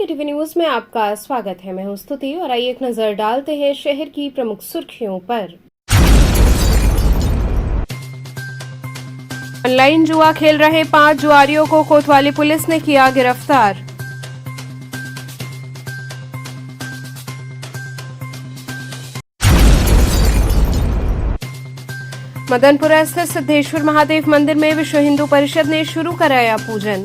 के TV news में आपका स्वागत है। मैं हूं स्तुति और आइए एक नजर डालते हैं शहर की प्रमुख सुर्खियों पर। ऑनलाइन जुआ खेल रहे 5 जुआरियों को कोतवाली पुलिस ने किया गिरफ्तार। मदनपुरा स्थित सिद्धेश्वर महादेव मंदिर में विश्व हिंदू परिषद ने शुरू कराया पूजन।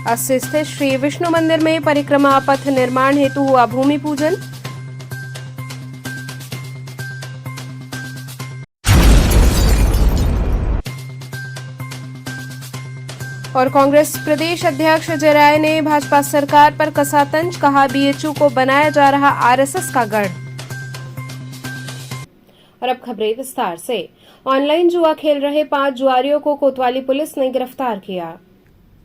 अस्सी स्थित श्री विष्णु मंदिर में परिक्रमा पथ निर्माण हेतु हुआ भूमि पूजन। और कांग्रेस प्रदेश अध्यक्ष अजय राय ने भाजपा सरकार पर कसा तंज, कहा बीएचयू को बनाया जा रहा आरएसएस का गढ़। और अब खबरें विस्तार से। ऑनलाइन जुआ खेल रहे 5 जुआरियों को कोतवाली पुलिस ने गिरफ्तार किया।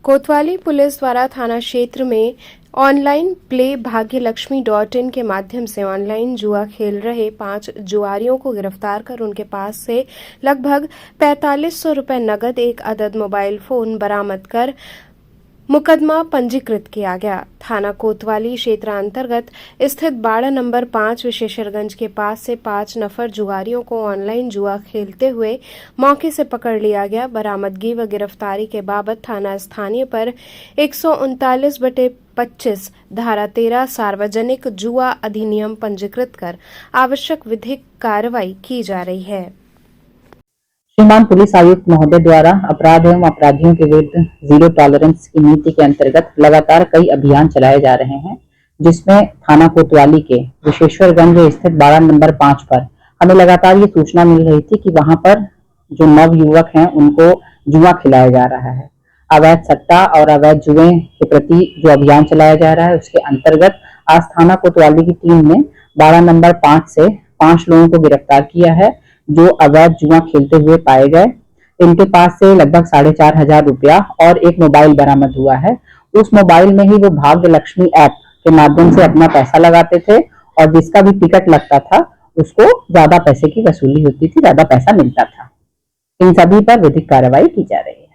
कोतवाली पुलिस द्वारा थाना क्षेत्र में ऑनलाइन प्ले भाग्यलक्ष्मी.in के माध्यम से ऑनलाइन जुआ खेल रहे 5 जुआरियों को गिरफ्तार कर उनके पास से लगभग 4500 रुपए नकद, एक अदद मोबाइल फोन बरामद कर मुकदमा पंजीकृत किया गया। थाना कोतवाली क्षेत्र अंतर्गत स्थित बाड़ा नंबर 5 विशेषरगंज के पास से 5 नफर जुआरियों को ऑनलाइन जुआ खेलते हुए मौके से पकड़ लिया गया। बरामदगी व गिरफ्तारी के बाबत थाना स्थानीय पर 139/25 धारा 13 सार्वजनिक जुआ अधिनियम पंजीकृत कर आवश्यक विधिक कार्रवाई की जा रही है। श्रीमान पुलिस आयुक्त महोदय द्वारा अपराध एवं अपराधियों के विरुद्ध जीरो टॉलरेंस की नीति के अंतर्गत लगातार कई अभियान चलाए जा रहे हैं, जिसमें थाना कोतवाली के विशेश्वरगंज स्थित बाड़ा नंबर 5 पर हमें लगातार ये सूचना मिल रही थी कि वहां पर जो नव युवक हैं उनको जुआ खिलाया जा रहा है। अवैध सट्टा और अवैध जुए के प्रति जो अभियान चलाया जा रहा है उसके अंतर्गत आज थाना कोतवाली की टीम ने बाड़ा नंबर 5 से 5 लोगों को गिरफ्तार किया है जो अवैध जुआ खेलते हुए पाए गए। इनके पास से लगभग 4500 रुपया और एक मोबाइल बरामद हुआ है। उस मोबाइल में ही वो भाग्य लक्ष्मी ऐप के माध्यम से अपना पैसा लगाते थे और जिसका भी टिकट लगता था उसको ज्यादा पैसे की वसूली होती थी, ज्यादा पैसा मिलता था। इन सभी पर विधिक कार्रवाई की जा रही है।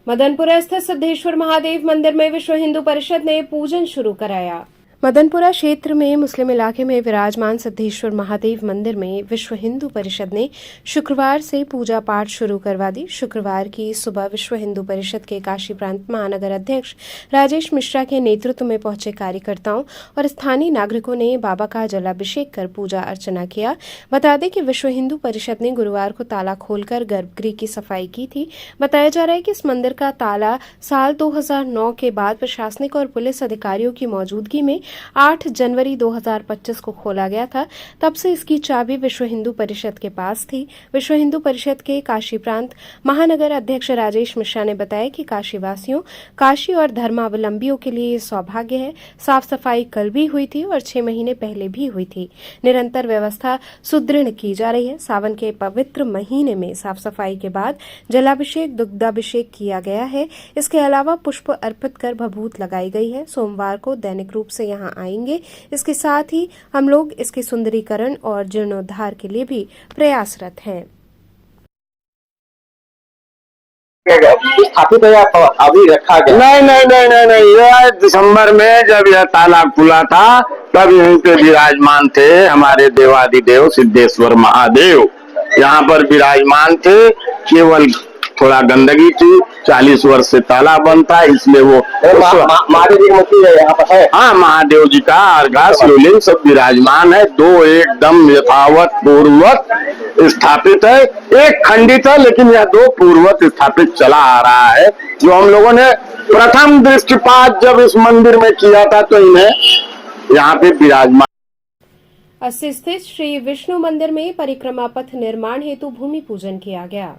मदनपुरा स्थित सिद्धेश्वर महादेव मंदिर में विश्व हिंदू परिषद ने पूजन शुरू कराया। मदनपुरा क्षेत्र में मुस्लिम इलाके में विराजमान सिद्धेश्वर महादेव मंदिर में विश्व हिंदू परिषद ने शुक्रवार से पूजा पाठ शुरू करवा दी। शुक्रवार की सुबह विश्व हिंदू परिषद के काशी प्रांत महानगर अध्यक्ष राजेश मिश्रा के नेतृत्व में पहुंचे कार्यकर्ताओं और स्थानीय नागरिकों ने बाबा का जलाभिषेक कर पूजा अर्चना किया। बता दें कि विश्व हिंदू परिषद ने गुरुवार को ताला खोलकर गर्भगृह की सफाई की थी। बताया जा रहा है कि इस मंदिर का ताला साल 2009 के बाद प्रशासनिक और पुलिस अधिकारियों की मौजूदगी में 8 जनवरी 2025 को खोला गया था। तब से इसकी चाबी विश्व हिंदू परिषद के पास थी। विश्व हिंदू परिषद के काशी प्रांत महानगर अध्यक्ष राजेश मिश्रा ने बताया कि काशीवासियों, काशी और धर्मावलंबियों के लिए सौभाग्य है। साफ सफाई कल भी हुई थी और 6 महीने पहले भी हुई थी। निरंतर व्यवस्था सुदृढ़ की जा रही है। सावन के पवित्र महीने में साफ सफाई के बाद जलाभिषेक, दुग्धाभिषेक किया गया है। इसके अलावा पुष्प अर्पित कर भभूत लगाई गई है। सोमवार को दैनिक रूप से यहाँ आएंगे। इसके साथ ही हम लोग इसके सुंदरीकरण और जीर्णोद्धार के लिए भी प्रयासरत हैं। स्थापित है अभी रखा गया? नहीं, यह दिसंबर में जब यह ताला खुला था तब यहीं पे विराजमान थे हमारे देवादिदेव सिद्धेश्वर महादेव। यहाँ पर विराजमान थे, केवल थोड़ा गंदगी थी। 40 वर्ष से ताला बंद था, इसलिए वो महादेव जी की मूर्ति है यहाँ पर है। हाँ, महादेव जी का अर्घा शिवलिंग सब विराजमान है। 2 एकदम यथावत पूर्ववत स्थापित है। एक खंडित है लेकिन यह 2 पूर्ववत स्थापित चला आ रहा है। जो हम लोगों ने प्रथम दृष्टिपात जब इस मंदिर में किया था तो इन्हें यहाँ पे विराजमान। अस्सी स्थित श्री विष्णु मंदिर में परिक्रमा पथ निर्माण हेतु भूमि पूजन किया गया।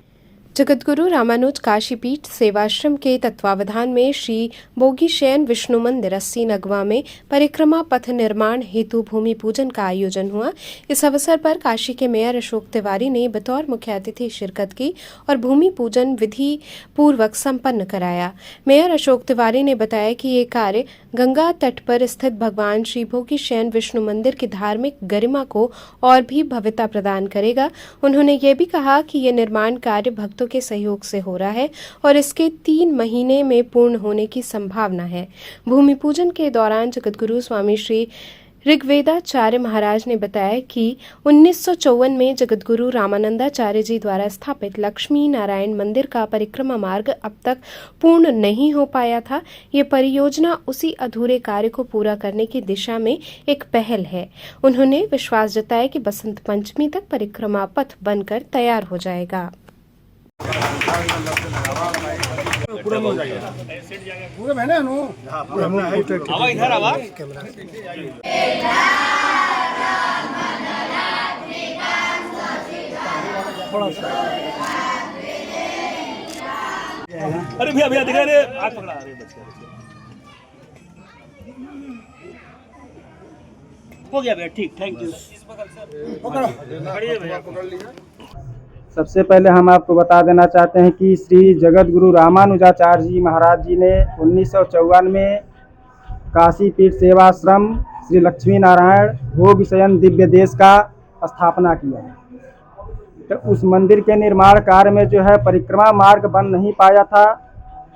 जगतगुरु रामानुज काशीपीठ सेवाश्रम के तत्वावधान में श्री बोगीशयन विष्णु मंदिर 80 नगवा में परिक्रमा पथ निर्माण हेतु भूमि पूजन का आयोजन हुआ। इस अवसर पर काशी के मेयर अशोक तिवारी ने बतौर मुख्य अतिथि शिरकत की और भूमि पूजन विधि पूर्वक संपन्न कराया। मेयर अशोक तिवारी ने बताया कि ये कार्य गंगा तट पर स्थित भगवान श्री बोगीशयन विष्णु मंदिर की धार्मिक गरिमा को और भी भव्यता प्रदान करेगा। उन्होंने ये भी कहा कि ये निर्माण कार्य भक्तों के सहयोग से हो रहा है और इसके 3 महीने में पूर्ण होने की संभावना है। भूमि पूजन के दौरान जगतगुरु स्वामी श्री ऋग्वेदाचार्य महाराज ने बताया कि 1954 में जगतगुरु रामानंदाचार्य जी द्वारा स्थापित लक्ष्मी नारायण मंदिर का परिक्रमा मार्ग अब तक पूर्ण नहीं हो पाया था। ये परियोजना उसी अधूरे कार्य को पूरा करने की दिशा में एक पहल है। उन्होंने विश्वास जताया कि बसंत पंचमी तक परिक्रमा पथ बनकर तैयार हो जाएगा। पूरा हो जाएगा पूरा है ना आवा इधर आवा अरे भैया भैया दिखा रे हाथ पकड़ा अरे बच गया हो गया भैया ठीक थैंक यू पकड़ो खड़िए भैया पकड़ लीजिए। सबसे पहले हम आपको बता देना चाहते हैं कि श्री जगतगुरु रामानुजाचार्य जी महाराज जी ने 1954 में काशी पीठ सेवाश्रम श्री लक्ष्मी नारायण भोगीशयन दिव्य देश का स्थापना किया। तो उस मंदिर के निर्माण कार्य में जो है परिक्रमा मार्ग बन नहीं पाया था।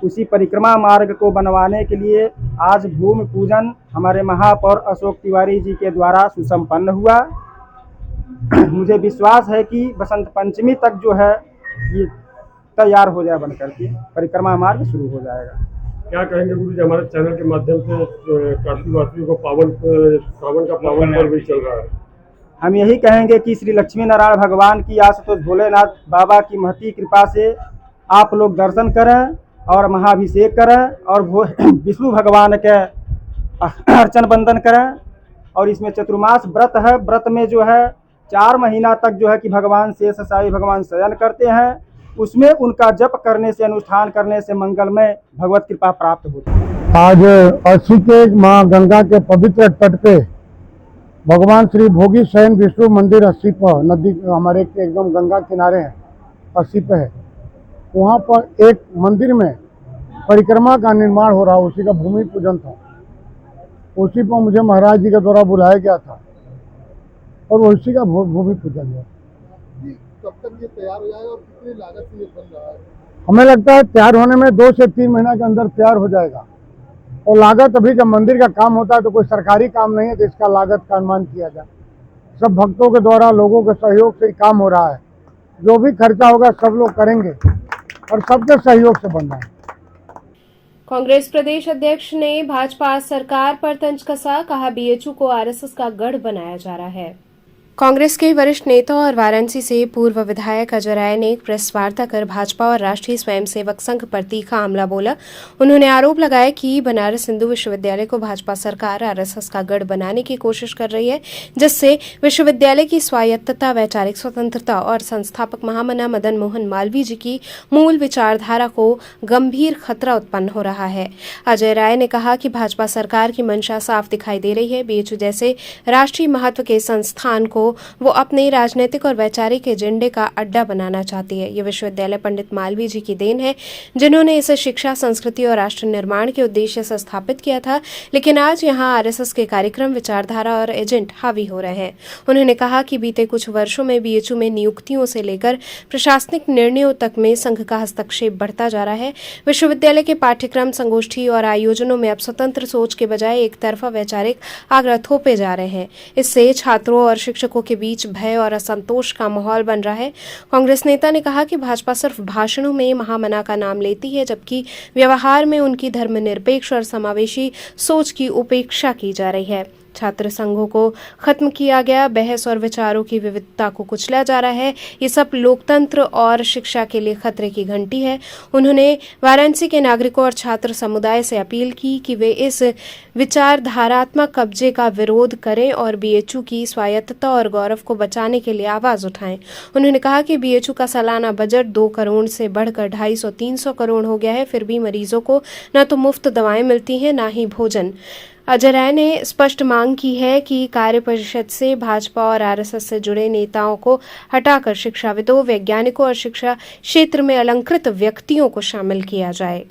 उसी परिक्रमा मार्ग को बनवाने के लिए आज भूमि पूजन हमारे महापौर अशोक तिवारी जी के द्वारा सुसंपन्न हुआ। मुझे विश्वास है कि बसंत पंचमी तक जो है ये तैयार हो जाए, बनकर के परिक्रमा मार्ग शुरू हो जाएगा। क्या कहेंगे गुरु जी, हमारे चैनल के माध्यम से काशीवासियों को सावन का पावन पर्व भी चल रहा है। हम यही कहेंगे कि श्री लक्ष्मी नारायण भगवान की आशुतोष भोलेनाथ बाबा की महती कृपा से आप लोग दर्शन करें और महाभिषेक करें और विष्णु भगवान के अर्चन बंदन करें। और इसमें चतुर्मास व्रत है, व्रत में जो है 4 महीना तक जो है कि भगवान शेष शाही भगवान शयन करते हैं। उसमें उनका जप करने से, अनुष्ठान करने से मंगलमय भगवत कृपा प्राप्त होती है। आज अस्सी के माँ गंगा के पवित्र तट पे भगवान श्री भोगीशयन विष्णु मंदिर 80 पर नदी हमारे एकदम गंगा किनारे है, 80 पे है। वहाँ पर एक मंदिर में परिक्रमा का निर्माण हो रहा, उसी का भूमि पूजन था। उसी पर मुझे महाराज जी के द्वारा बुलाया गया था और उसी का भूमि पूजन है। कब तक ये तैयार हो जाएगा और कितनी लागत से ये बन रहा है? हमें लगता है तैयार होने में 2 से 3 महीना के अंदर तैयार हो जाएगा। और लागत अभी जब मंदिर का काम होता है तो कोई सरकारी काम नहीं है, तो इसका लागत का अनुमान किया जाए। सब भक्तों के द्वारा, लोगों के सहयोग से काम हो रहा है। जो भी खर्चा होगा सब लोग करेंगे और सबके सहयोग से बन रहा है। कांग्रेस प्रदेश अध्यक्ष ने भाजपा सरकार पर तंज कसा, कहा बीएचयू को आरएसएस का गढ़ बनाया जा रहा है। कांग्रेस के वरिष्ठ नेता और वाराणसी से पूर्व विधायक अजय राय ने एक प्रेस वार्ता कर भाजपा और राष्ट्रीय स्वयंसेवक संघ पर तीखा हमला बोला। उन्होंने आरोप लगाया कि बनारस हिंदू विश्वविद्यालय को भाजपा सरकार आरएसएस का गढ़ बनाने की कोशिश कर रही है, जिससे विश्वविद्यालय की स्वायत्तता, वैचारिक स्वतंत्रता और संस्थापक महामना मदन मोहन मालवीय जी की मूल विचारधारा को गंभीर खतरा उत्पन्न हो रहा है। अजय राय ने कहा कि भाजपा सरकार की मंशा साफ दिखाई दे रही है। बीएचयू जैसे राष्ट्रीय महत्व के संस्थान को वो अपने राजनीतिक और वैचारिक एजेंडे का अड्डा बनाना चाहती है। ये विश्वविद्यालय पंडित मालवीय जी की देन है, जिन्होंने इसे शिक्षा, संस्कृति और राष्ट्र निर्माण के उद्देश्य से स्थापित किया था। लेकिन आज यहाँ आरएसएस के कार्यक्रम, विचारधारा और एजेंट हावी हो रहे हैं। उन्होंने कहा कि बीते कुछ वर्षों में बीएचयू में नियुक्तियों से लेकर प्रशासनिक निर्णयों तक में संघ का हस्तक्षेप बढ़ता जा रहा है। विश्वविद्यालय के पाठ्यक्रम, संगोष्ठी और आयोजनों में अब स्वतंत्र सोच के बजाय एक तरफा वैचारिक आग्रह थोपे जा रहे हैं। इससे छात्रों और शिक्षकों के बीच भय और असंतोष का माहौल बन रहा है। कांग्रेस नेता ने कहा कि भाजपा सिर्फ भाषणों में महामना का नाम लेती है, जबकि व्यवहार में उनकी धर्मनिरपेक्ष और समावेशी सोच की उपेक्षा की जा रही है। छात्र संघों को खत्म किया गया, बहस और विचारों की विविधता को कुचला जा रहा है। ये सब लोकतंत्र और शिक्षा के लिए खतरे की घंटी है। उन्होंने वाराणसी के नागरिकों और छात्र समुदाय से अपील की कि वे इस विचारधारात्मक कब्जे का विरोध करें और बीएचयू की स्वायत्तता और गौरव को बचाने के लिए आवाज उठाएं। उन्होंने कहा कि बीएचयू का सालाना बजट 2 करोड़ से बढ़कर 250-300 करोड़ हो गया है, फिर भी मरीजों को न तो मुफ्त दवाएं मिलती हैं, न ही भोजन। अजय राय ने स्पष्ट मांग की है कि कार्य परिषद से भाजपा और आरएसएस से जुड़े नेताओं को हटाकर शिक्षाविदों, वैज्ञानिकों और शिक्षा क्षेत्र में अलंकृत व्यक्तियों को शामिल किया जाए।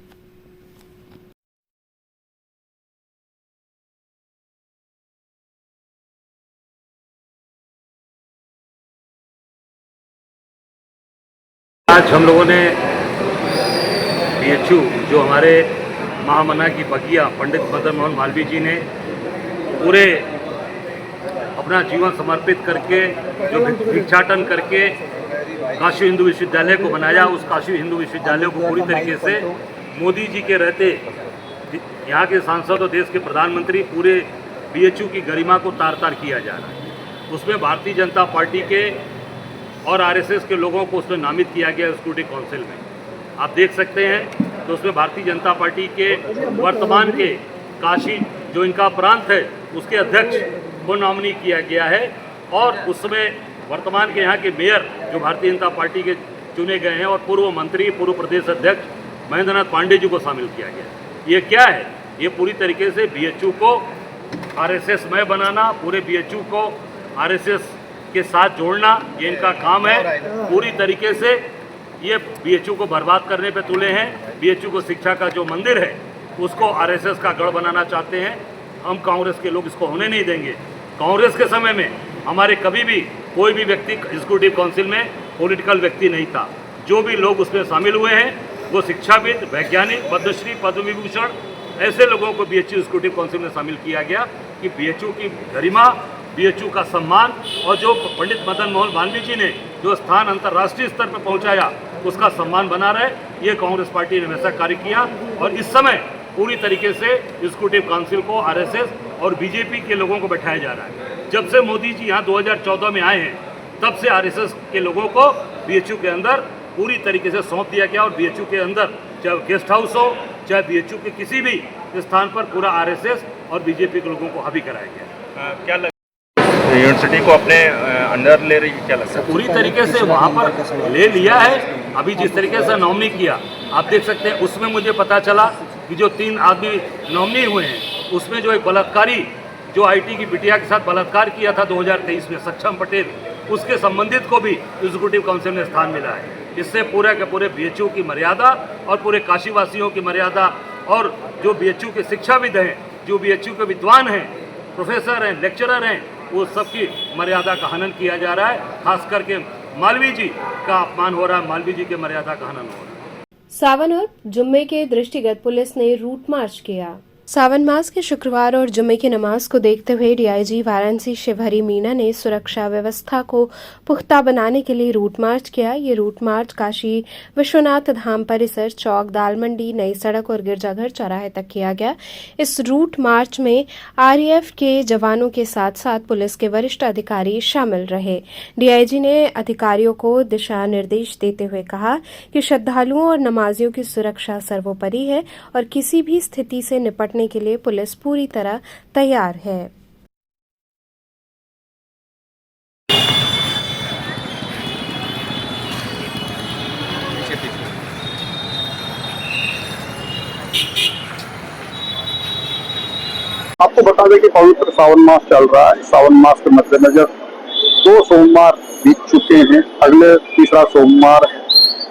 आज हम लोगों ने बीएचयू जो हमारे महामना की बगिया पंडित मदन मोहन मालवीय जी ने पूरे अपना जीवन समर्पित करके जो भिक्षाटन करके काशी हिंदू विश्वविद्यालय को बनाया, उस काशी हिंदू विश्वविद्यालय को पूरी तरीके से मोदी जी के रहते यहाँ के सांसद और देश के प्रधानमंत्री पूरे बीएचयू की गरिमा को तार तार किया जा रहा है। उसमें भारतीय जनता पार्टी के और आरएसएस के लोगों को उसमें नामित किया गया स्क्रूटनी काउंसिल में। आप देख सकते हैं तो उसमें भारतीय जनता पार्टी के वर्तमान के काशी जो इनका प्रांत है उसके अध्यक्ष को नॉमिनी किया गया है और उसमें वर्तमान के यहाँ के मेयर जो भारतीय जनता पार्टी के चुने गए हैं और पूर्व मंत्री, पूर्व प्रदेश अध्यक्ष महेंद्रनाथ पांडे जी को शामिल किया गया। ये क्या है? ये पूरी तरीके से बीएचयू को आरएसएस में बनाना, पूरे बीएचयू को आरएसएस के साथ जोड़ना, ये इनका काम है। पूरी तरीके से ये बीएचयू को बर्बाद करने पे तुले हैं। बीएचयू को शिक्षा का जो मंदिर है उसको आरएसएस का गढ़ बनाना चाहते हैं। हम कांग्रेस के लोग इसको होने नहीं देंगे। कांग्रेस के समय में हमारे कभी भी कोई भी व्यक्ति एग्जीक्यूटिव काउंसिल में पॉलिटिकल व्यक्ति नहीं था। जो भी लोग उसमें शामिल हुए हैं वो शिक्षाविद, वैज्ञानिक, पद्मश्री, पद्म विभूषण, ऐसे लोगों को बीएचयू एग्जीक्यूटिव काउंसिल में शामिल किया गया कि बीएचयू की गरिमा, बीएचयू का सम्मान और जो पंडित मदन मोहन मालवीय जी ने जो स्थान अंतर्राष्ट्रीय स्तर पर पहुंचाया उसका सम्मान बना रहे। ये कांग्रेस पार्टी ने वैसा कार्य किया और इस समय पूरी तरीके से एग्जीक्यूटिव काउंसिल को आरएसएस और बीजेपी के लोगों को बैठाया जा रहा है। जब से मोदी जी यहाँ 2014 में आए हैं तब से आरएसएस के लोगों को बीएचयू के अंदर पूरी तरीके से सौंप दिया गया और बीएचयू के अंदर चाहे गेस्ट हाउस हो, चाहे बीएचयू के किसी भी स्थान पर पूरा आरएसएस और बीजेपी के लोगों को हावी कराया गया। क्या यूनिवर्सिटी को अपने अंडर ले रही है, क्या लगता है? पूरी तरीके से वहाँ पर ले लिया है। अभी जिस तरीके से नॉमिनी किया आप देख सकते हैं, उसमें मुझे पता चला कि जो 3 आदमी नॉमिनी हुए हैं उसमें जो एक बलात्कारी जो आईटी की बिटिया के साथ बलात्कार किया था 2023 में, सक्षम पटेल, उसके संबंधित को भी एग्जीक्यूटिव काउंसिल में स्थान मिला है। इससे पूरे के पूरे बीएचयू की मर्यादा और पूरे काशीवासियों की मर्यादा और जो बीएचयू के शिक्षाविद हैं, जो बीएचयू के विद्वान हैं, प्रोफेसर हैं, लेक्चरर हैं, वो सबकी मर्यादा का हनन किया जा रहा है। खास करके मालवीय जी का अपमान हो रहा है, मालवीय जी के मर्यादा का हनन हो रहा है। सावन और जुम्मे के दृष्टिगत पुलिस ने रूट मार्च किया। सावन मास के शुक्रवार और जुम्मे की नमाज को देखते हुए डीआईजी वाराणसी शिवहरी मीणा ने सुरक्षा व्यवस्था को पुख्ता बनाने के लिए रूट मार्च किया। ये रूट मार्च काशी विश्वनाथ धाम परिसर, चौक, दाल मंडी, नई सड़क और गिरजाघर चौराहे तक किया गया। इस रूट मार्च में आरएएफ के जवानों के साथ साथ पुलिस के वरिष्ठ अधिकारी शामिल रहे। डीआईजी ने अधिकारियों को दिशा निर्देश देते हुए कहा कि श्रद्धालुओं और नमाजियों की सुरक्षा सर्वोपरि है और किसी भी स्थिति से निपटने के लिए पुलिस पूरी तरह तैयार है। आपको बता दें कि पवित्र सावन मास चल रहा है। सावन मास के मद्देनजर 2 सोमवार बीत चुके हैं, अगले तीसरा सोमवार है।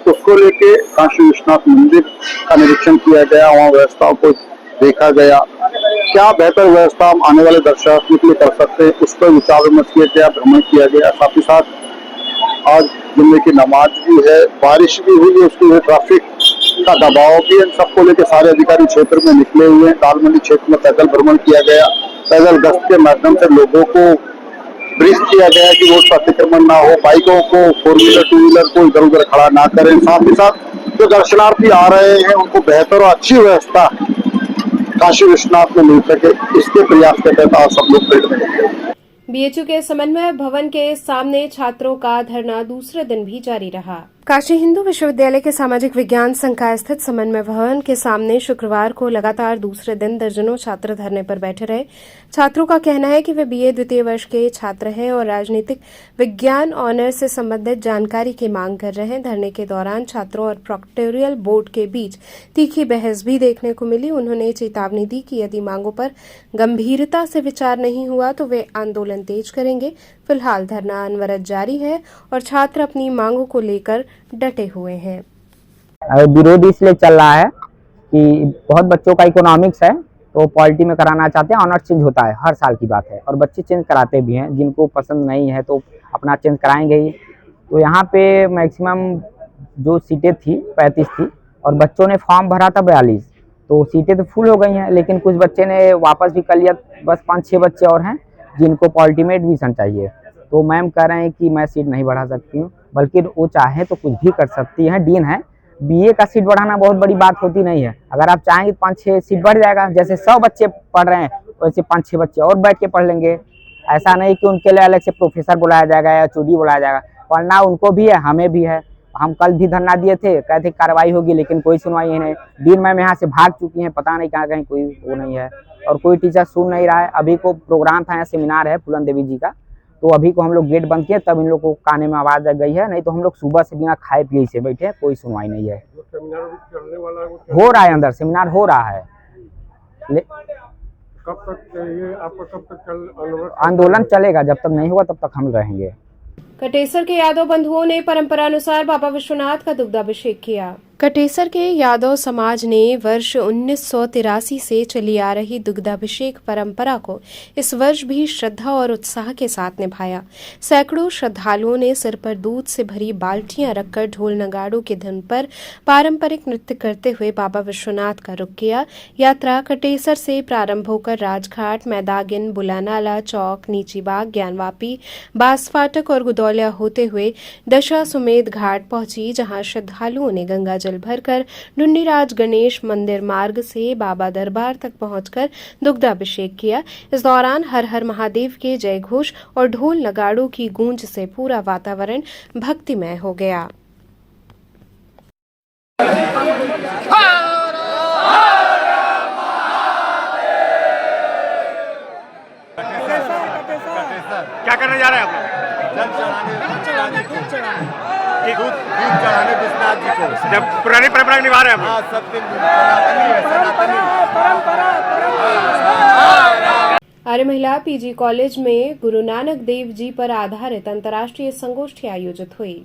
उसको लेके काशी विश्वनाथ मंदिर का निरीक्षण किया गया, वहाँ व्यवस्थाओं को देखा गया। क्या बेहतर व्यवस्था हम आने वाले दर्शनार्थियों के लिए कर सकते हैं, उस पर विचार विमर्श किया गया, भ्रमण किया गया। साथ ही साथ आज जुम्मे की नमाज भी है, बारिश भी हुई है, उसके लिए ट्रैफिक का दबाव भी, इन सबको लेकर सारे अधिकारी क्षेत्र में निकले हुए हैं। दालमंडी क्षेत्र में पैदल भ्रमण किया गया, पैदल गश्त के माध्यम से लोगों को ब्रीफ किया गया कि रोड पर अतिक्रमण ना हो, बाइकों को, 4 व्हीलर 2 व्हीलर को इधर उधर खड़ा ना करें। साथ ही साथ जो दर्शनार्थी आ रहे हैं उनको बेहतर और अच्छी व्यवस्था काशी विश्वनाथ में मिल सके, इसके प्रयास के तहत आज सब लोग फील्ड में निकले। बीएचयू के समन्वय भवन के सामने छात्रों का धरना दूसरे दिन भी जारी रहा। काशी हिंदू विश्वविद्यालय के सामाजिक विज्ञान संकाय स्थित समन्वय भवन के सामने शुक्रवार को लगातार दूसरे दिन दर्जनों छात्र धरने पर बैठे रहे। छात्रों का कहना है कि वे बीए द्वितीय वर्ष के छात्र हैं और राजनीतिक विज्ञान ऑनर्स से संबंधित जानकारी की मांग कर रहे हैं। धरने के दौरान छात्रों और प्रोक्टोरियल बोर्ड के बीच तीखी बहस भी देखने को मिली। उन्होंने चेतावनी दी कि यदि मांगों पर गंभीरता से विचार नहीं हुआ तो वे आंदोलन तेज करेंगे। फिलहाल धरना अनवरत जारी है और छात्र अपनी मांगों को लेकर डटे हुए हैं। विरोध इसलिए चल रहा है कि बहुत बच्चों का इकोनॉमिक्स है तो पॉलिटी में कराना चाहते हैं। ऑनर्स चेंज होता है, हर साल की बात है, और बच्चे चेंज कराते भी हैं। जिनको पसंद नहीं है तो अपना चेंज कराएंगे ही। तो यहाँ पे मैक्सिमम जो सीटें थी 35 थी और बच्चों ने फॉर्म भरा था 42, तो सीटें तो फुल हो गई हैं। लेकिन कुछ बच्चे ने वापस भी कर लिया, बस 5-6 बच्चे और हैं जिनको पॉलिटी में एडमिशन चाहिए। तो मैम कह रहे हैं कि मैं सीट नहीं बढ़ा सकती हूँ, बल्कि वो चाहे तो कुछ भी कर सकती हैं। डीन है, बीए का सीट बढ़ाना बहुत बड़ी बात होती नहीं है। अगर आप चाहेंगे तो 5-6 सीट बढ़ जाएगा। जैसे 100 बच्चे पढ़ रहे हैं वैसे 5-6 बच्चे और बैठ के पढ़ लेंगे। ऐसा नहीं कि उनके लिए अलग से प्रोफेसर बुलाया जाएगा या चूड़ी बुलाया जाएगा। पढ़ना उनको भी है, हमें भी है। हम कल भी धरना दिए थे, कहते कार्रवाई होगी, लेकिन कोई सुनवाई नहीं। डीन मैम यहाँ से भाग चुकी हैं, पता नहीं कहाँ कहीं कोई वो नहीं है और कोई टीचर सुन नहीं रहा है। अभी को प्रोग्राम था, यहाँ सेमिनार है फूलन देवी जी का, तो अभी को हम लोग गेट बंद किए तब इन लोग को काने में आवाज आ गई है। नहीं तो हम लोग सुबह से बिना खाए पिए से बैठे हैं, कोई सुनवाई नहीं है। हो रहा है, अंदर सेमिनार हो रहा है। कब तक ये आपका कब तक आंदोलन चलेगा? जब तक नहीं होगा तब तक हम रहेंगे। कटेसर के यादव बंधुओं ने परंपरानुसार बाबा विश्वनाथ का दुग्धाभिषेक किया। कटेसर के यादव समाज ने वर्ष 1983 से चली आ रही दुग्धाभिषेक परंपरा को इस वर्ष भी श्रद्धा और उत्साह के साथ निभाया। सैकड़ों श्रद्धालुओं ने सिर पर दूध से भरी बाल्टियां रखकर ढोल नगाड़ों के धुन पर पारंपरिक नृत्य करते हुए बाबा विश्वनाथ का रुख किया। यात्रा कटेसर से प्रारंभ होकर राजघाट, मैदागिन, बुलानाला चौक, नीचीबाग, ज्ञानवापी, बास फाटक और गुदौलिया होते हुए दशाश्वमेध घाट पहुंची, जहां श्रद्धालुओं ने गंगा जल भरकर ढुंडीराज गणेश मंदिर मार्ग से बाबा दरबार तक पहुंचकर दुग्धाभिषेक किया। इस दौरान हर हर महादेव के जय घोष और ढोल नगाड़ों की गूंज से पूरा वातावरण भक्तिमय हो गया। क्या करने जा रहे हैं आप लोग? दूध चढ़ाने विश्वनाथ जी को। जब पुरानी परंपरा निभा रहे हैं आप? सब दिन आर्य महिला पीजी कॉलेज में गुरु नानक देव जी पर आधारित अंतर्राष्ट्रीय संगोष्ठी आयोजित हुई।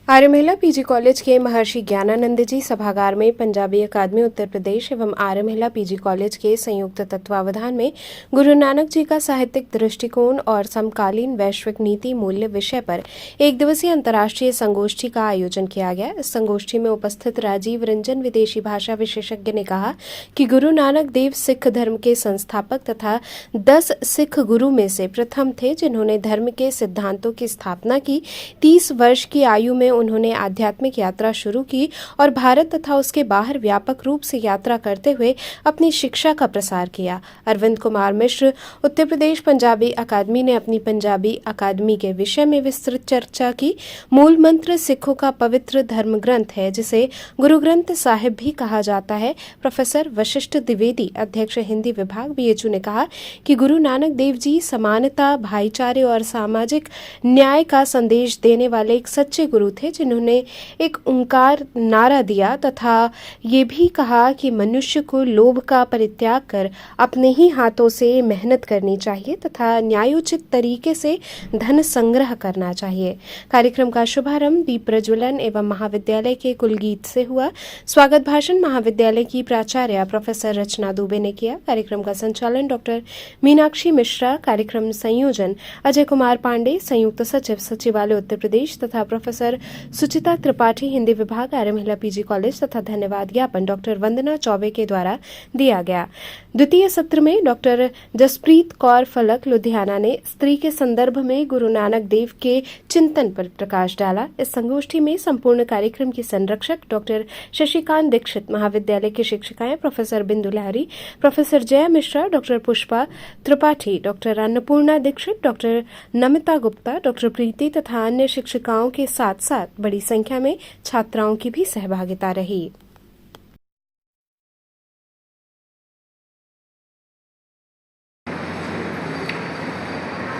आर्य महिला पीजी कॉलेज के महर्षि ज्ञानानंद जी सभागार में पंजाबी अकादमी उत्तर प्रदेश एवं आर्य महिला पीजी कॉलेज के संयुक्त तत्वावधान में गुरु नानक जी का साहित्यिक दृष्टिकोण और समकालीन वैश्विक नीति मूल्य विषय पर एक दिवसीय अंतर्राष्ट्रीय संगोष्ठी का आयोजन किया गया। इस संगोष्ठी में उपस्थित राजीव रंजन विदेशी भाषा विशेषज्ञ ने कहा कि गुरु नानक देव सिख धर्म के संस्थापक तथा 10 सिख गुरु में से प्रथम थे, जिन्होंने धर्म के सिद्धांतों की स्थापना की। 30 वर्ष की आयु में उन्होंने आध्यात्मिक यात्रा शुरू की और भारत तथा उसके बाहर व्यापक रूप से यात्रा करते हुए अपनी शिक्षा का प्रसार किया। अरविंद कुमार मिश्र उत्तर प्रदेश पंजाबी अकादमी ने अपनी पंजाबी अकादमी के विषय में विस्तृत चर्चा की। मूल मंत्र सिखों का पवित्र धर्म ग्रंथ है, जिसे गुरु ग्रंथ साहिब भी कहा जाता है। प्रोफेसर वशिष्ठ द्विवेदी, अध्यक्ष हिंदी विभाग बीएचयू, ने कहा कि गुरु नानक देव जी समानता, भाईचारे और सामाजिक न्याय का संदेश देने वाले एक सच्चे गुरु थे, जिन्होंने एक ओंकार नारा दिया तथा ये भी कहा कि मनुष्य को लोभ का परित्याग कर अपने ही हाथों से मेहनत करनी चाहिए तथा न्यायोचित तरीके से धन संग्रह करना चाहिए। कार्यक्रम का शुभारंभ दीप प्रज्वलन एवं महाविद्यालय के कुलगीत से हुआ। स्वागत भाषण महाविद्यालय की प्राचार्य प्रोफेसर रचना दुबे ने किया। कार्यक्रम का संचालन डॉक्टर मीनाक्षी मिश्रा, कार्यक्रम संयोजन अजय कुमार पांडे, संयुक्त सचिव सचिवालय उत्तर प्रदेश तथा प्रोफेसर सुचिता त्रिपाठी हिंदी विभाग आर्य महिला पीजी कॉलेज तथा धन्यवाद ज्ञापन डॉक्टर वंदना चौबे के द्वारा दिया गया। द्वितीय सत्र में डॉक्टर जसप्रीत कौर फलक लुधियाना ने स्त्री के संदर्भ में गुरु नानक देव के चिंतन पर प्रकाश डाला। इस संगोष्ठी में संपूर्ण कार्यक्रम की संरक्षक डॉक्टर शशिकांत दीक्षित, महाविद्यालय की शिक्षिकाएं professor Bindu Lahiri, professor Jaya Mishra, doctor Pushpa Tripathi, doctor Annapurna Dikshit, doctor Namita Gupta, doctor Preeti तथा अन्य शिक्षिकाओं के साथ साथ बड़ी संख्या में छात्राओं की भी सहभागिता रही।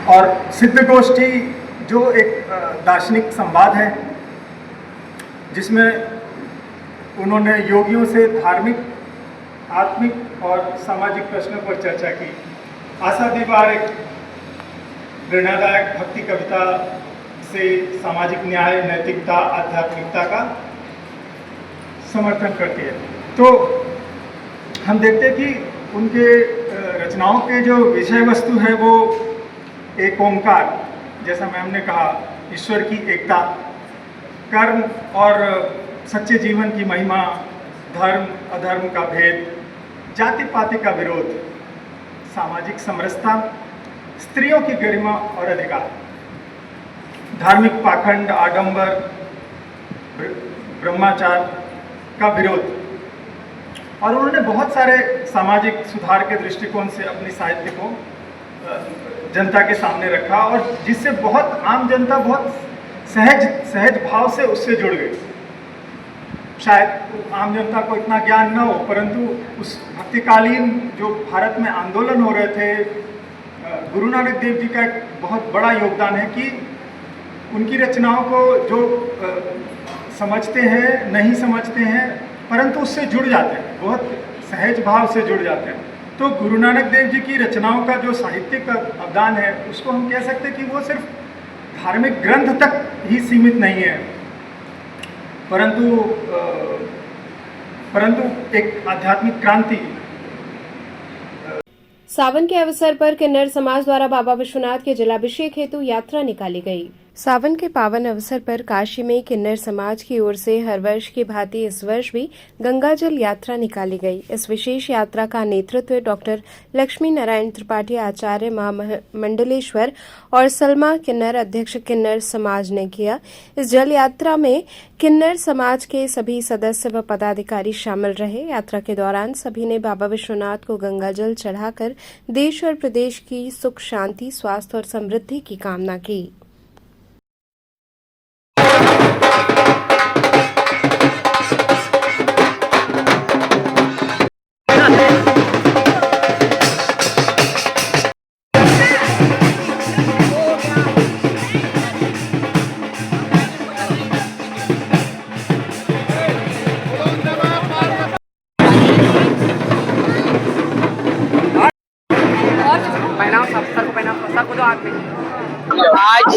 और सिद्ध गोष्ठी जो एक दार्शनिक संवाद है जिसमें उन्होंने योगियों से धार्मिक, आत्मिक और सामाजिक प्रश्नों पर चर्चा की। आशा दीवार एक प्रेरणादायक भक्ति कविता से सामाजिक न्याय, नैतिकता, आध्यात्मिकता का समर्थन करती है। तो हम देखते हैं कि उनके रचनाओं के जो विषय वस्तु है वो एक ओंकार, जैसा मैम ने कहा, ईश्वर की एकता, कर्म और सच्चे जीवन की महिमा, धर्म अधर्म का भेद, जाति पाति का विरोध, सामाजिक समरसता, स्त्रियों की गरिमा और अधिकार, धार्मिक पाखंड, आडंबर, ब्रह्माचार का विरोध। और उन्होंने बहुत सारे सामाजिक सुधार के दृष्टिकोण से अपनी साहित्य को जनता के सामने रखा और जिससे बहुत आम जनता बहुत सहज भाव से उससे जुड़ गई। शायद आम जनता को इतना ज्ञान न हो, परंतु उस भक्तिकालीन जो भारत में आंदोलन हो रहे थे, गुरु नानक देव जी का एक बहुत बड़ा योगदान है कि उनकी रचनाओं को जो समझते हैं, नहीं समझते हैं, परंतु उससे जुड़ जाते हैं, बहुत सहज भाव से जुड़ जाते हैं। तो गुरु नानक देव जी की रचनाओं का जो साहित्यिक अवदान है उसको हम कह सकते हैं कि वो सिर्फ धार्मिक ग्रंथ तक ही सीमित नहीं है, परंतु एक आध्यात्मिक क्रांति। सावन के अवसर पर किन्नर समाज द्वारा बाबा विश्वनाथ के जलाभिषेक हेतु यात्रा निकाली गई। सावन के पावन अवसर पर काशी में किन्नर समाज की ओर से हर वर्ष की भांति इस वर्ष भी गंगाजल यात्रा निकाली गई। इस विशेष यात्रा का नेतृत्व डॉक्टर लक्ष्मी नारायण त्रिपाठी, आचार्य महामंडलेश्वर और सलमा किन्नर, अध्यक्ष किन्नर समाज ने किया। इस जल यात्रा में किन्नर समाज के सभी सदस्य व पदाधिकारी शामिल रहे। यात्रा के दौरान सभी ने बाबा विश्वनाथ को गंगाजल चढ़ाकर देश और प्रदेश की सुख, शांति, स्वास्थ्य और समृद्धि की कामना की। आज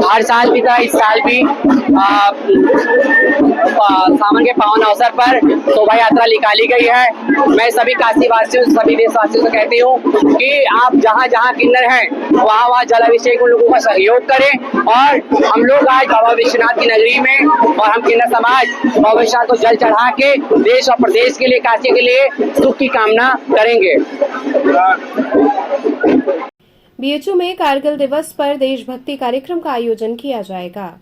हर साल की तरह इस साल भी सावन के पावन अवसर पर शोभा यात्रा निकाली गई है। मैं सभी काशी वासियों, सभी देशवासियों से कहती हूँ कि आप जहाँ जहाँ किन्नर हैं वहाँ जलाभिषेक में लोगों का सहयोग करें। और हम लोग आज बाबा विश्वनाथ की नगरी में और हम किन्नर समाज बाबा विश्वनाथ को जल चढ़ा के देश और प्रदेश के लिए, काशी के लिए सुख की कामना करेंगे। बीएचयू में कारगिल दिवस पर देशभक्ति कार्यक्रम का आयोजन किया जाएगा।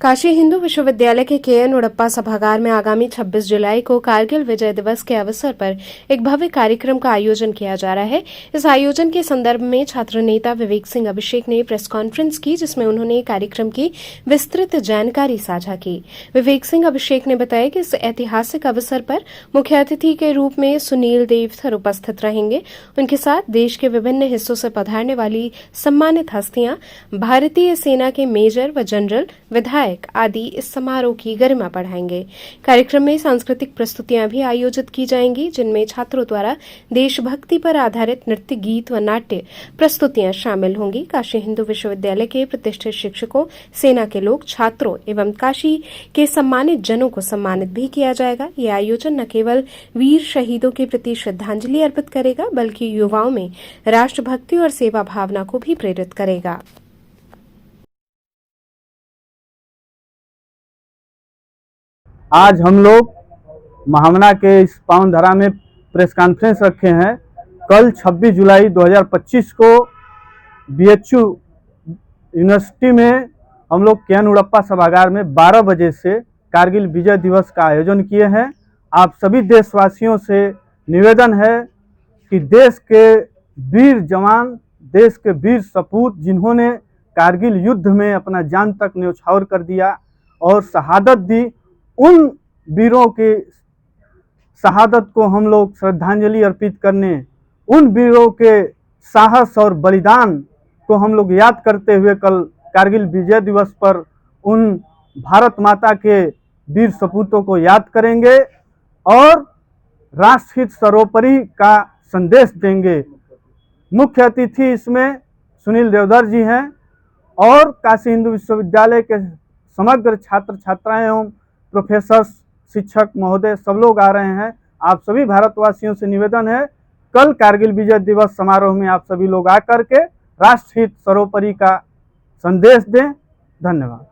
काशी हिंदू विश्वविद्यालय के केएन उड़प्पा सभागार में आगामी 26 जुलाई को कारगिल विजय दिवस के अवसर पर एक भव्य कार्यक्रम का आयोजन किया जा रहा है। इस आयोजन के संदर्भ में छात्र नेता विवेक सिंह अभिषेक ने प्रेस कॉन्फ्रेंस की, जिसमें उन्होंने कार्यक्रम की विस्तृत जानकारी साझा की। विवेक सिंह अभिषेक ने बताया कि इस ऐतिहासिक अवसर पर मुख्य अतिथि के रूप में सुनील देवधर उपस्थित रहेंगे। उनके साथ देश के विभिन्न हिस्सों से पधारने वाली सम्मानित हस्तियां, भारतीय सेना के मेजर व जनरल, विधायक आदि इस समारोह की गरिमा बढ़ाएंगे। कार्यक्रम में सांस्कृतिक प्रस्तुतियां भी आयोजित की जाएंगी, जिनमें छात्रों द्वारा देशभक्ति पर आधारित नृत्य, गीत व नाट्य प्रस्तुतियां शामिल होंगी। काशी हिंदू विश्वविद्यालय के प्रतिष्ठित शिक्षकों, सेना के लोग, छात्रों एवं काशी के सम्मानित जनों को सम्मानित भी किया जाएगा। ये आयोजन न केवल वीर शहीदों के प्रति श्रद्धांजलि अर्पित करेगा, बल्कि युवाओं में राष्ट्रभक्ति और सेवा भावना को भी प्रेरित करेगा। आज हम लोग महामना के इस पावन धरा में प्रेस कॉन्फ्रेंस रखे हैं। कल 26 जुलाई 2025 को BHU यूनिवर्सिटी में हम लोग KN उड़प्पा सभागार में 12 बजे से कारगिल विजय दिवस का आयोजन किए हैं। आप सभी देशवासियों से निवेदन है कि देश के वीर जवान, देश के वीर सपूत जिन्होंने कारगिल युद्ध में अपना जान तक न्यौछावर कर दिया और शहादत दी, उन वीरों के शहादत को हम लोग श्रद्धांजलि अर्पित करने, उन वीरों के साहस और बलिदान को हम लोग याद करते हुए कल कारगिल विजय दिवस पर उन भारत माता के वीर सपूतों को याद करेंगे और राष्ट्रहित सर्वोपरि का संदेश देंगे। मुख्य अतिथि इसमें सुनील देवधर जी हैं और काशी हिंदू विश्वविद्यालय के समग्र छात्र छात्राएं एवं प्रोफेसर, शिक्षक महोदय सब लोग आ रहे हैं। आप सभी भारतवासियों से निवेदन है, कल कारगिल विजय दिवस समारोह में आप सभी लोग आकर के राष्ट्रहित सर्वोपरि का संदेश दें। धन्यवाद।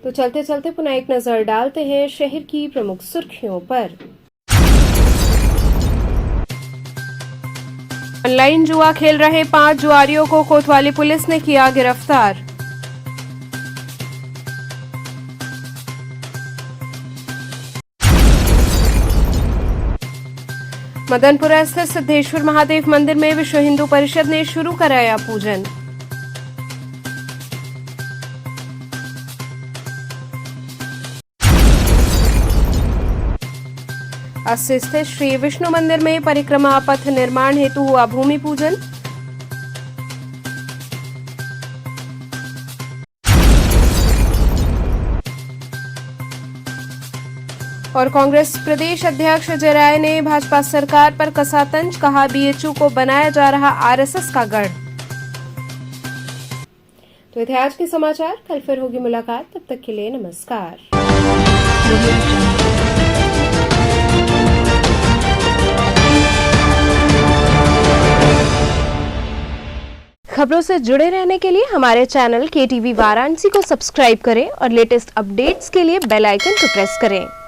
तो चलते चलते पुनः एक नजर डालते हैं शहर की प्रमुख सुर्खियों पर। ऑनलाइन जुआ खेल रहे 5 जुआरियों को कोतवाली पुलिस ने किया गिरफ्तार। मदनपुरा स्थित सिद्धेश्वर महादेव मंदिर में विश्व हिंदू परिषद ने शुरू कराया पूजन। अस्सी स्थित श्री विष्णु मंदिर में परिक्रमा पथ निर्माण हेतु हुआ भूमि पूजन। और कांग्रेस प्रदेश अध्यक्ष अजय राय ने भाजपा सरकार पर कसा तंज, कहा BHU को बनाया जा रहा RSS का गढ़। तो ये थे आज के समाचार, कल फिर होगी मुलाकात, तब तक के लिए नमस्कार। खबरों से जुड़े रहने के लिए हमारे चैनल KTV वाराणसी को सब्सक्राइब करें और लेटेस्ट अपडेट्स के लिए बेल आइकन को प्रेस करें।